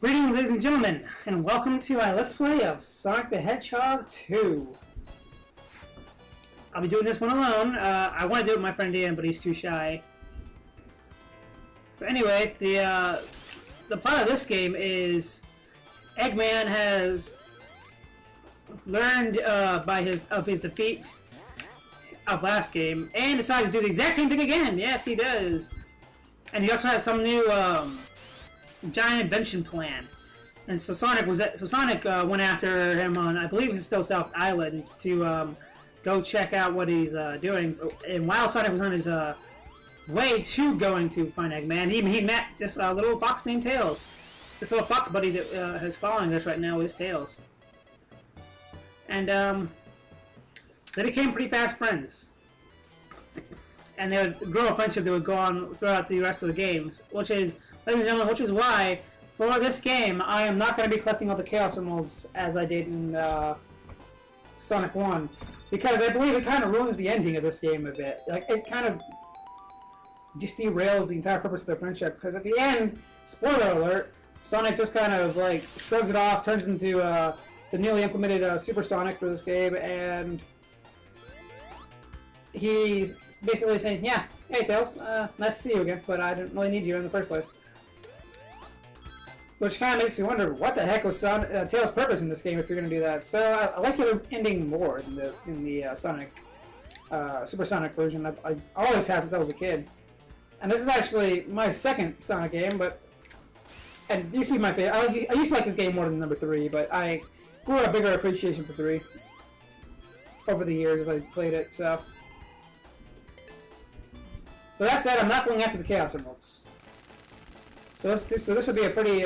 Greetings, ladies and gentlemen, and welcome to my Let's Play of Sonic the Hedgehog 2. I'll be doing this one alone. I want to do it with my friend Ian, but he's too shy. But anyway, the plot of this game is Eggman has learned of his defeat of last game and decides to do the exact same thing again. Yes, he does. And he also has some new giant invention plan, and so Sonic went after him on, I believe it's still South Island, to go check out what he's doing. And while Sonic was on his way to going to find Eggman, he met this little fox named Tails. This little fox buddy that is following us right now with his Tails, and they became pretty fast friends. And they would grow a friendship that would go on throughout the rest of the games, which is, ladies and gentlemen, which is why, for this game, I am not going to be collecting all the Chaos Emeralds as I did in Sonic 1, because I believe it kind of ruins the ending of this game a bit. Like, it kind of just derails the entire purpose of their friendship, because at the end, spoiler alert, Sonic just kind of, like, shrugs it off, turns into the newly implemented Super Sonic for this game, and he's basically saying, yeah, hey Tails, nice to see you again, but I didn't really need you in the first place. Which kind of makes me wonder, what the heck was Tails' purpose in this game if you're going to do that? So I like the ending more in the Sonic, Super Sonic version. I always have since I was a kid. And this is actually my second Sonic game, and it used to be my favorite. I used to like this game more than number 3, but I grew a bigger appreciation for 3 over the years as I played it, so. But that said, I'm not going after the Chaos Emeralds. So this will be a pretty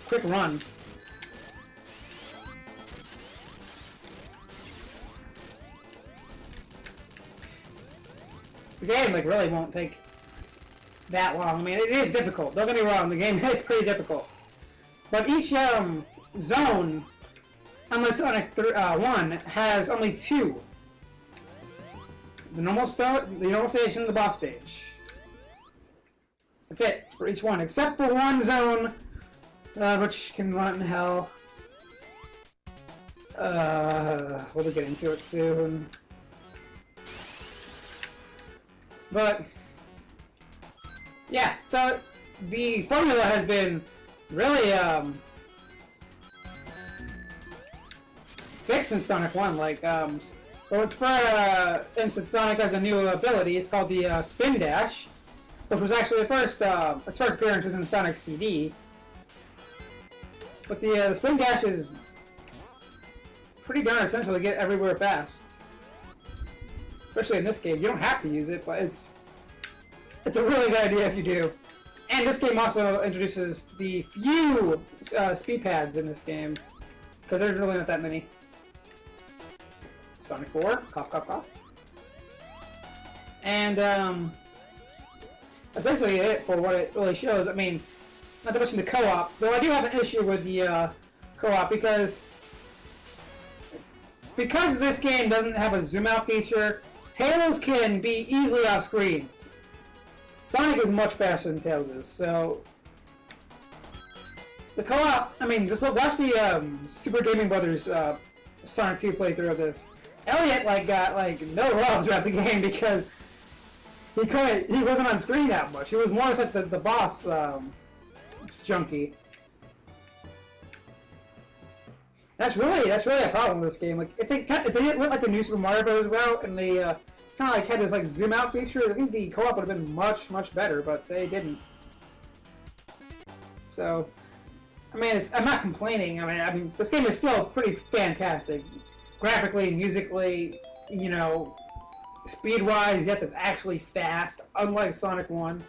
quick run. The game really won't take that long. I mean, it is difficult. Don't get me wrong. The game is pretty difficult. But each zone, unlike Sonic 1, has only 2. The normal stage and the boss stage. That's it for each one, except for one zone, which can run hell. We'll get into it soon. But yeah, so the formula has been really fixed in Sonic 1. Like, well, for instance, Sonic has a new ability. It's called the Spin Dash, which was actually its first appearance was in Sonic CD. But the Spin Dash is pretty darn essential to get everywhere fast, especially in this game. You don't have to use it, but it's a really good idea if you do. And this game also introduces the few speed pads in this game, because there's really not that many. Sonic 4, cough, cough, cough. And that's basically it for what it really shows. I mean, not to mention the co-op, though I do have an issue with the co-op because this game doesn't have a zoom out feature. Tails can be easily off screen. Sonic is much faster than Tails is, so the co-op. I mean, just watch the Super Gaming Brothers Sonic 2 playthrough of this. Elliot got no love throughout the game because he wasn't on screen that much. He was more like the boss junkie. That's really a problem with this game. Like if they went like the new Super Mario Bros. Route and they kind of had this zoom out feature, I think the co-op would have been much better, but they didn't. So I mean, I'm not complaining. I mean, this game is still pretty fantastic. Graphically, musically, you know, speed-wise, yes, it's actually fast, unlike Sonic 1.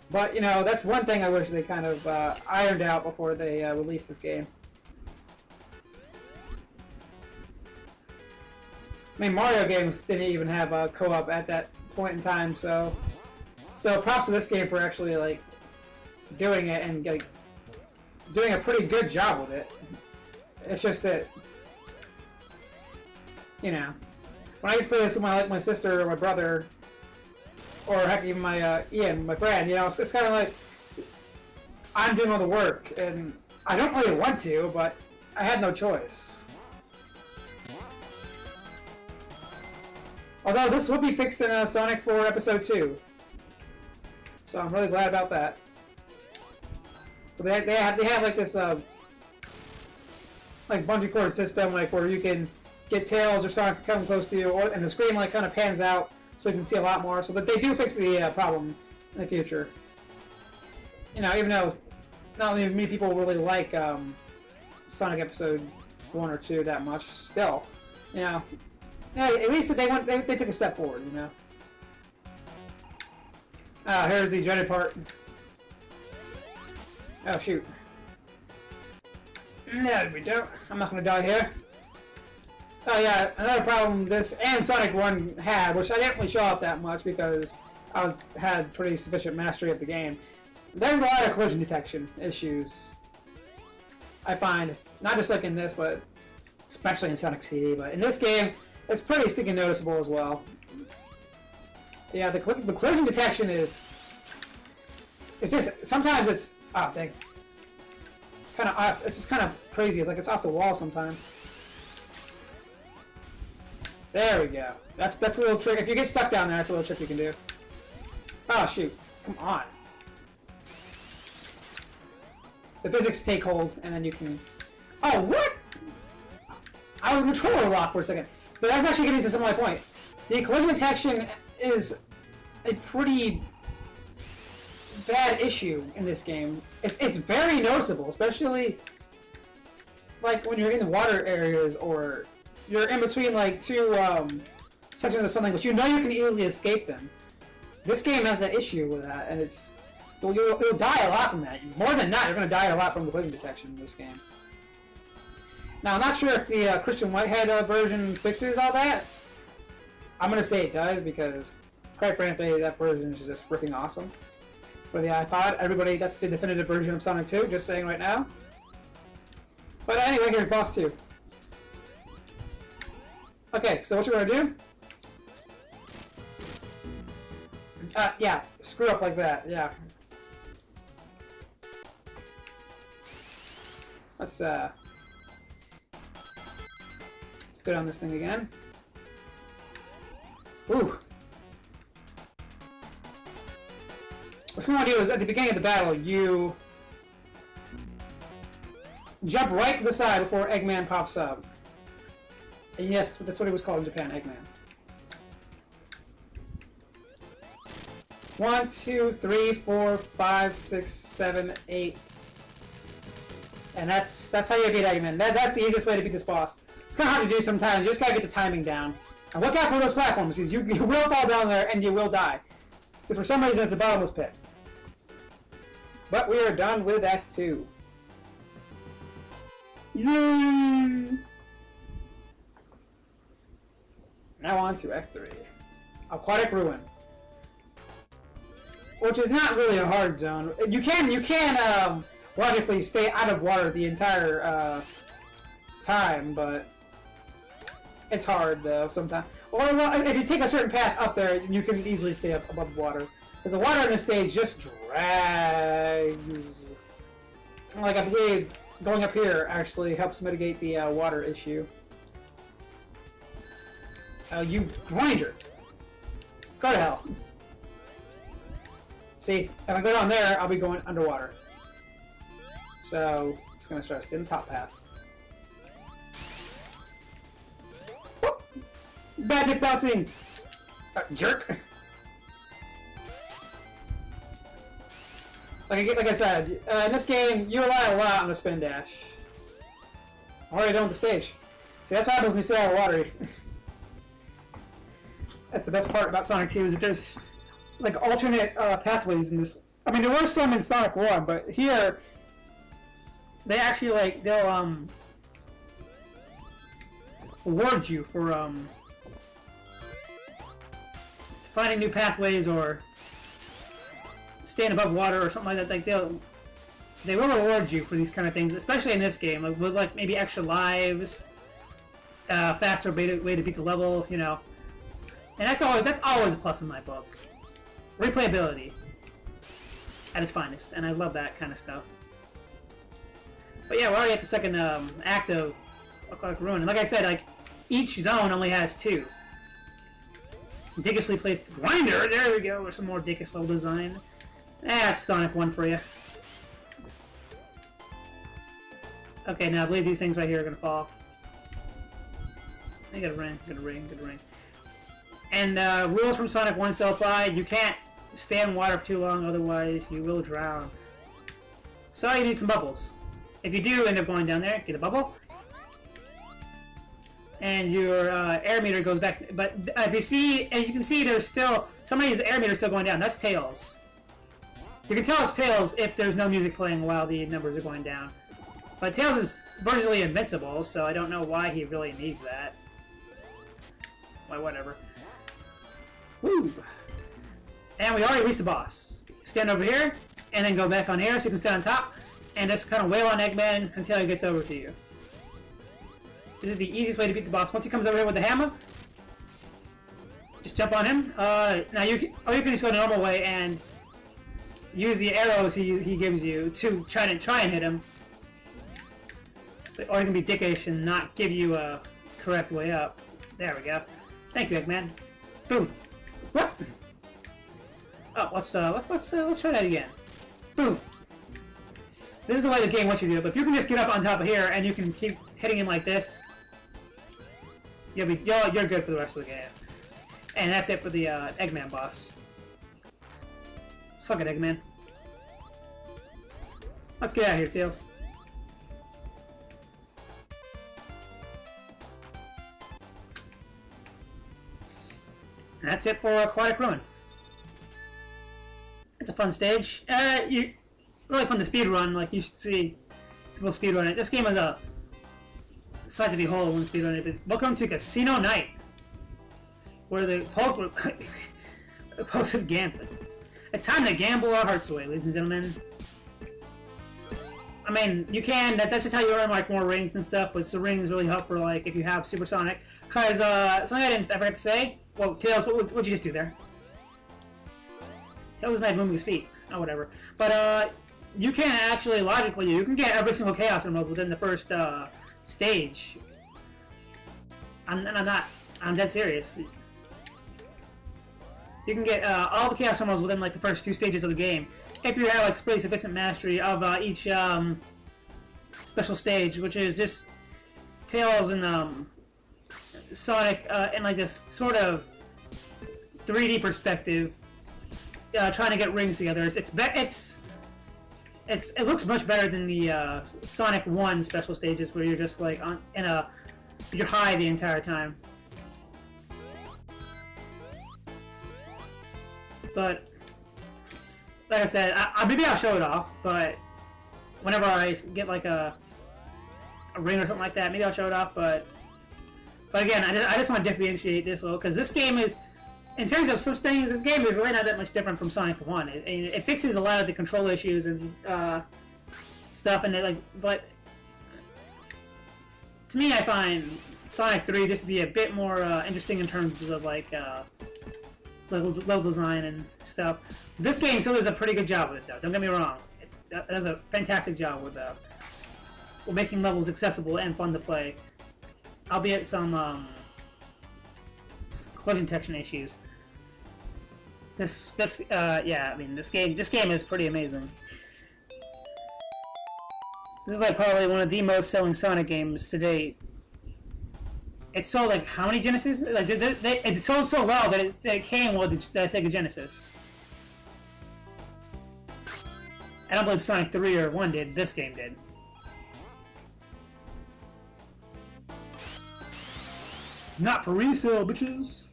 But, you know, that's one thing I wish they kind of ironed out before they released this game. I mean, Mario games didn't even have co-op at that point in time, so props to this game for actually, doing it and, doing a pretty good job with it. It's just that, you know, when I used to play this with my sister or my brother, or heck, even my Ian, my friend, you know, it's kind of like, I'm doing all the work, and I don't really want to, but I had no choice. Although this will be fixed in Sonic 4 Episode 2. So I'm really glad about that. But they have like this like bungee cord system, like where you can get Tails or Sonic to come close to you, and the screen like kind of pans out so you can see a lot more. So that they do fix the problem in the future. You know, even though not many people really like Sonic Episode 1 or 2 that much, still, you know, yeah, at least they took a step forward, you know. Here's the dreaded part. Oh shoot. No, we don't. I'm not gonna die here. Oh yeah, another problem this and Sonic 1 had, which I didn't really show off that much because I had pretty sufficient mastery of the game. There's a lot of collision detection issues. I find, not just like in this, but especially in Sonic CD, but in this game, it's pretty stinking noticeable as well. Yeah, the collision detection is... It's just, sometimes it's... Oh, dang. Kind of off, it's just kind of crazy. It's like it's off the wall sometimes. There we go. That's a little trick. If you get stuck down there, that's a little trick you can do. Oh, shoot. Come on. The physics take hold, and then you can... Oh, what?! I was in controller lock for a second. But that's actually getting to some of my point. The collision detection is a pretty bad issue in this game. It's very noticeable, especially like when you're in the water areas or you're in between like two sections of something, but you know you can easily escape them. This game has that issue with that, and you'll die a lot from that. More than not, you're going to die a lot from the collision detection in this game. Now, I'm not sure if the Christian Whitehead version fixes all that. I'm going to say it does because, quite frankly, that version is just freaking awesome. For the iPod, everybody, that's the definitive version of Sonic 2, just saying right now. But anyway, here's Boss 2. Okay, so what you're going to do... yeah, screw up like that, yeah. Let's go down this thing again. Ooh. What you want to do is, at the beginning of the battle, you jump right to the side before Eggman pops up. And yes, that's what it was called in Japan, Eggman. 1, 2, 3, 4, 5, 6, 7, 8. And that's how you beat Eggman. That's the easiest way to beat this boss. It's kind of hard to do sometimes. You just gotta get the timing down. And look out for those platforms, because you will fall down there and you will die. Because for some reason it's a bottomless pit. But we are done with Act 2. Yay! Now on to Act 3. Aquatic Ruin. Which is not really a hard zone. You can logically stay out of water the entire time, but it's hard though sometimes. Or if you take a certain path up there, you can easily stay up above water. Because the water in this stage just drags. Like I believe going up here actually helps mitigate the water issue. You grinder! Go to hell. See, if I go down there, I'll be going underwater. So, just gonna start in the top path. Whoop! Bad dick bouncing! Jerk! Like I said, in this game, you rely a lot on the spin dash. I'm already done with the stage. See, that's what happens when you stay out of water. That's the best part about Sonic 2, is that there's like alternate pathways in this. I mean, there were some in Sonic 1, but here they actually they'll reward you for finding new pathways or staying above water or something like that. Like they will reward you for these kind of things, especially in this game, like with like maybe extra lives, faster way to beat the level, you know. And that's always a plus in my book. Replayability. at its finest, and I love that kind of stuff. But yeah, we're already at the second act of Aquatic Ruin, and like I said, like each zone only has 2. Ridiculously placed grinder. There we go. With some more ridiculous level design. That's Sonic 1 for you. Okay, now I believe these things right here are gonna fall. I got a ring, got a ring, got a ring. And rules from Sonic 1 still apply. You can't stay in water for too long, otherwise you will drown. So you need some bubbles. If you do end up going down there, get a bubble. And your air meter goes back. But if you see, as you can see, there's still somebody's air meter still going down. That's Tails. You can tell it's Tails if there's no music playing while the numbers are going down. But Tails is virtually invincible, so I don't know why he really needs that. Well, whatever. Woo! And we already reached the boss. Stand over here, and then go back on air so you can stand on top, and just kind of wail on Eggman until he gets over to you. This is the easiest way to beat the boss. Once he comes over here with the hammer, just jump on him. Now you can just go the normal way and use the arrows he gives you to try and hit him. Or you can be dickish and not give you a correct way up. There we go. Thank you, Eggman. Boom. What? Oh, let's try that again. Boom. This is the way the game wants you to do it, but if you can just get up on top of here and you can keep hitting him like this, you're good for the rest of the game. And that's it for the Eggman boss. Suck it, Eggman. Let's get out of here, Tails. And that's it for Aquatic Ruin. It's a fun stage. Really fun to speedrun, like you should see people speedrun it. This game is a sight to behold when speedrun it. But welcome to Casino Night, where the post of gambling. It's time to gamble our hearts away, ladies and gentlemen. I mean, you can. That's just how you earn like more rings and stuff. But the rings really help for like if you have Supersonic. Cause something I forgot to say. Well, Tails, what'd you just do there? Tails is not moving his feet. Oh, whatever. But you can actually logically you can get every single Chaos Emerald within the first stage. I'm dead serious. You can get all the Chaos Emeralds within like the first 2 stages of the game if you have like pretty sufficient mastery of each special stage, which is just Tails and Sonic in like this sort of 3D perspective, trying to get rings together. It looks much better than the Sonic 1 special stages where you're just like you're high the entire time. But like I said, maybe I'll show it off. But whenever I get like a ring or something like that, maybe I'll show it off. But again, I just want to differentiate this a little because this game is, in terms of some things, this game is really not that much different from Sonic 1. It fixes a lot of the control issues and stuff, and but to me, I find Sonic 3 just to be a bit more interesting in terms of like level design and stuff. This game still does a pretty good job with it, though. Don't get me wrong. It does a fantastic job with making levels accessible and fun to play, albeit some collision detection issues. Yeah, I mean, this game is pretty amazing. This is like probably one of the most selling Sonic games to date. It sold like how many Genesis? Like it sold so well that it came with the Sega Genesis. I don't believe Sonic 3 or 1 did. This game did. Not for resale, bitches.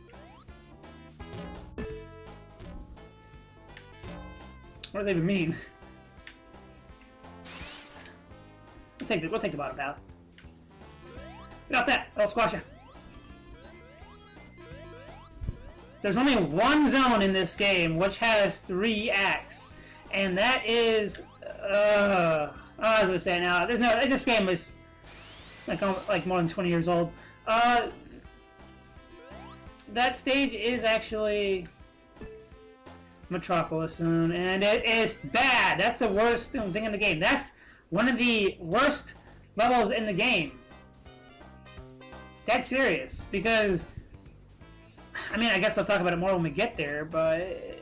What does that even mean? We'll take the bottom path. Get off that! I'll squash you. There's only one zone in this game which has 3 acts, and that is I was gonna say now. This game is like more than 20 years old. That stage is actually Metropolis soon, and it is bad. That's the worst thing in the game. That's one of the worst levels in the game. That's serious, because I mean, I guess I'll talk about it more when we get there, but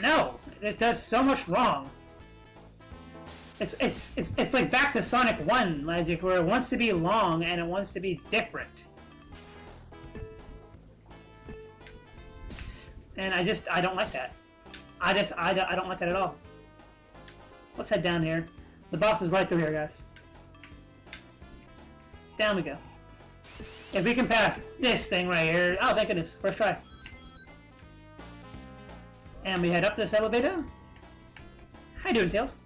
no, it does so much wrong. It's like back to Sonic 1 logic, where it wants to be long and it wants to be different. And I don't like that. I don't like that at all. Let's head down here. The boss is right through here, guys. Down we go. If we can pass this thing right here... Oh, thank goodness. First try. And we head up this elevator. How you doing, Tails?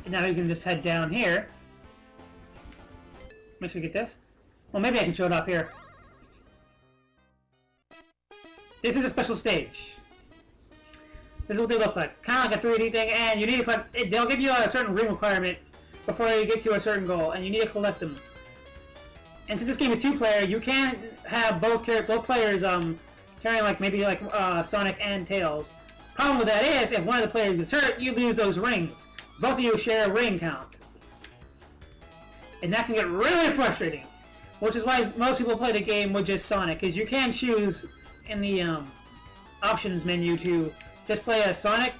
And now we can just head down here. Make sure we get this. Well, maybe I can show it off here. This is a special stage. This is what they look like. Kind of like a 3D thing, and you need to collect... They'll give you a certain ring requirement before you get to a certain goal, and you need to collect them. And since this game is two-player, you can't have both players carrying like maybe like Sonic and Tails. Problem with that is, if one of the players gets hurt, you lose those rings. Both of you share a ring count. And that can get really frustrating. Which is why most people play the game with just Sonic, because you can choose in the options menu to just play as Sonic,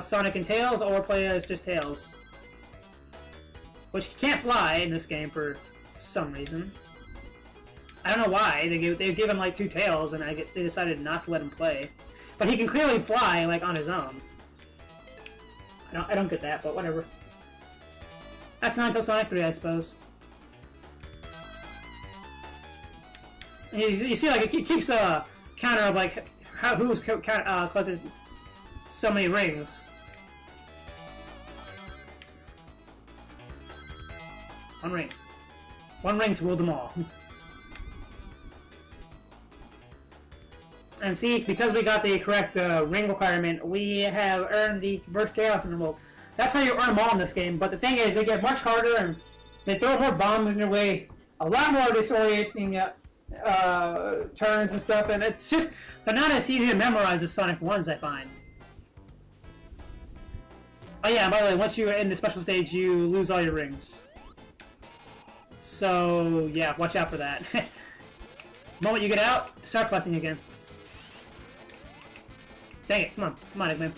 Sonic and Tails, or play as just Tails. Which you can't fly in this game for some reason. I don't know why. They give him like 2 tails, and they decided not to let him play. But he can clearly fly like on his own. I don't get that, but whatever. That's not until Sonic 3, I suppose. And you see, like, it keeps a counter of, like, who's collected so many rings. One ring. One ring to rule them all. And see, because we got the correct ring requirement, we have earned the Reverse Chaos Emerald. That's how you earn them all in this game, but the thing is, they get much harder, and they throw more bombs in your way, a lot more disorienting turns and stuff, and it's just, they're not as easy to memorize as Sonic 1's, I find. Oh yeah, by the way, once you're in the special stage, you lose all your rings. So, yeah, watch out for that. The moment you get out, start collecting again. Dang it, come on, Eggman.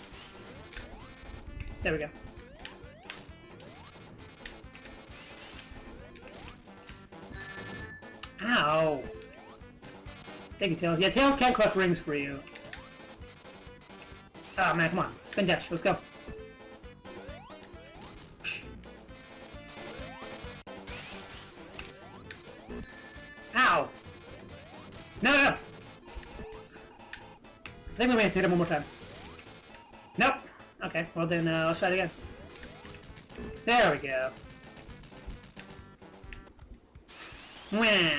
There we go. Ow! Thank you, Tails. Yeah, Tails can collect rings for you. Oh man, come on. Spin dash, let's go. Ow! No, no, no! I think we may have to hit him one more time. Nope! Okay, well then, let's try it again. There we go. Mwah!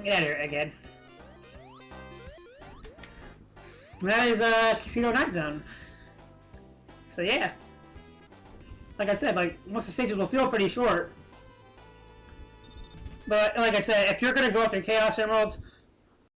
Get out of here again. That is Casino Night Zone. So yeah. Like I said, like, most of the stages will feel pretty short. But like I said, if you're gonna go through Chaos Emeralds,